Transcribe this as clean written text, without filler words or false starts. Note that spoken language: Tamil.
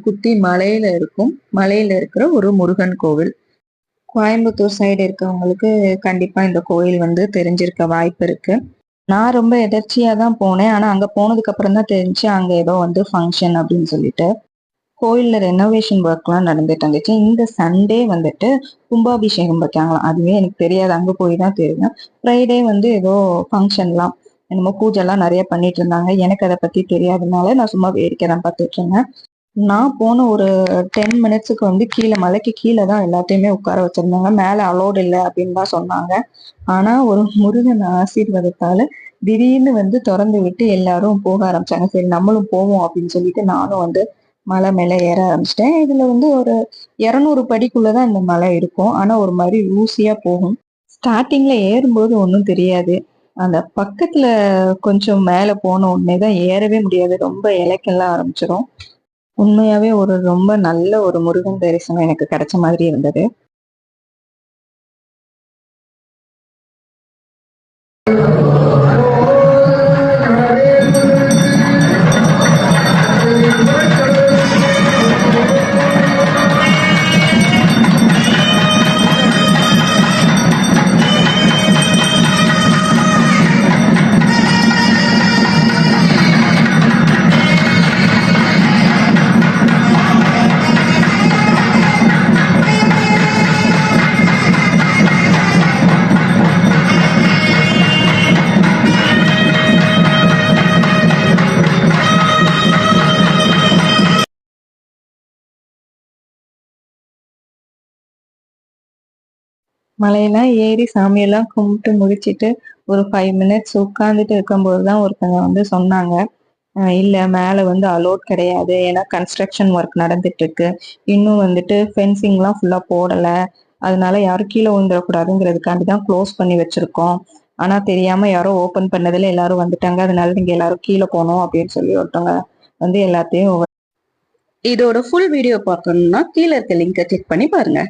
குட்டி மலையில இருக்கும். மலையில இருக்கிற ஒரு முருகன் கோவில். கோயம்புத்தூர் சைடு இருக்கவங்களுக்கு கண்டிப்பா இந்த கோயில் வந்து தெரிஞ்சிருக்க வாய்ப்பு இருக்கு. நான் ரொம்ப எதர்ச்சியா தான் போனேன். ஆனா அங்க போனதுக்கு அப்புறம் தான் தெரிஞ்சுச்சு அங்க ஏதோ வந்து ஃபங்ஷன் அப்படின்னு சொல்லிட்டு. கோயில்ல ரெனோவேஷன் ஒர்க்லாம் நடந்துட்டு இருந்துச்சு. இந்த சண்டே வந்துட்டு கும்பாபிஷேகம் வைக்காங்களாம். அதுவே எனக்கு தெரியாது. அங்க போய் தான் தெரியும். ஃப்ரைடே வந்து ஏதோ ஃபங்ஷன்லாம் என்னமோ பூஜைலாம் நெறைய பண்ணிட்டு இருந்தாங்க. எனக்கு அத பத்தி தெரியாதனால நான் சும்மா வேடிக்கை தான் பார்த்துட்டு இருந்தேன். நான் போன ஒரு 10 மினிட்ஸுக்கு வந்து மலைக்கு கீழ தான் எல்லாத்தையுமே உட்கார வச்சிருந்தாங்க. மேல அலோட் இல்ல அப்படின்னு தான் சொன்னாங்க. ஆனா ஒரு முருகன் ஆசீர்வாதத்தால திடீர்னு வந்து தொறந்து விட்டு எல்லாரும் போக ஆரம்பிச்சாங்க. சரி நம்மளும் போவோம் அப்படின்னு சொல்லிட்டு நானும் வந்து மலை மேல ஏற ஆரம்பிச்சுட்டேன். இதுல வந்து ஒரு 200 படிக்குள்ள தான் இந்த மலை இருக்கும். ஆனா ஒரு மாரி ஊசியா போகும். ஸ்டார்ட்டிங்ல ஏறும்போது ஒண்ணும் தெரியாது. அந்த பக்கத்துல கொஞ்சம் மேல போன உடனே தான் ஏறவே முடியாது. ரொம்ப இளைக்கெல்லாம் ஆரம்பிச்சிரும். உண்மையாவே ஒரு ரொம்ப நல்ல ஒரு முருகன் தரிசனம் எனக்கு கிடைச்ச மாதிரி இருந்தது. மலையெல்லாம் ஏறி சாமியெல்லாம் கும்பிட்டு முடிச்சிட்டு ஒரு 5 மினிட்ஸ் உட்கார்ந்துட்டு இருக்கும்போது தான் ஒருத்தங்க வந்து சொன்னாங்க. இல்ல மேல வந்து அலோட் கிடையாது. ஏன்னா கன்ஸ்ட்ரக்ஷன் ஒர்க் நடந்துட்டு இருக்கு. இன்னும் வந்துட்டு ஃபென்சிங்லாம் ஃபுல்லா போடல. அதனால யாரும் கீழ விழுந்துறக்கூடாதுங்கிறதுக்காண்டி தான் க்ளோஸ் பண்ணி வச்சிருக்கோம். ஆனா தெரியாம யாரோ ஓப்பன் பண்ணதுல எல்லாரும் வந்துட்டாங்க. அதனால நீங்க எல்லாரும் கீழ போணும் அப்படின்னு சொல்லி ஒருத்தவங்க வந்து எல்லாத்தையும் இதோட ஃபுல் வீடியோ பார்க்கணும்னா கீழ இருக்க லிங்கை கிளிக் பண்ணி பாருங்க.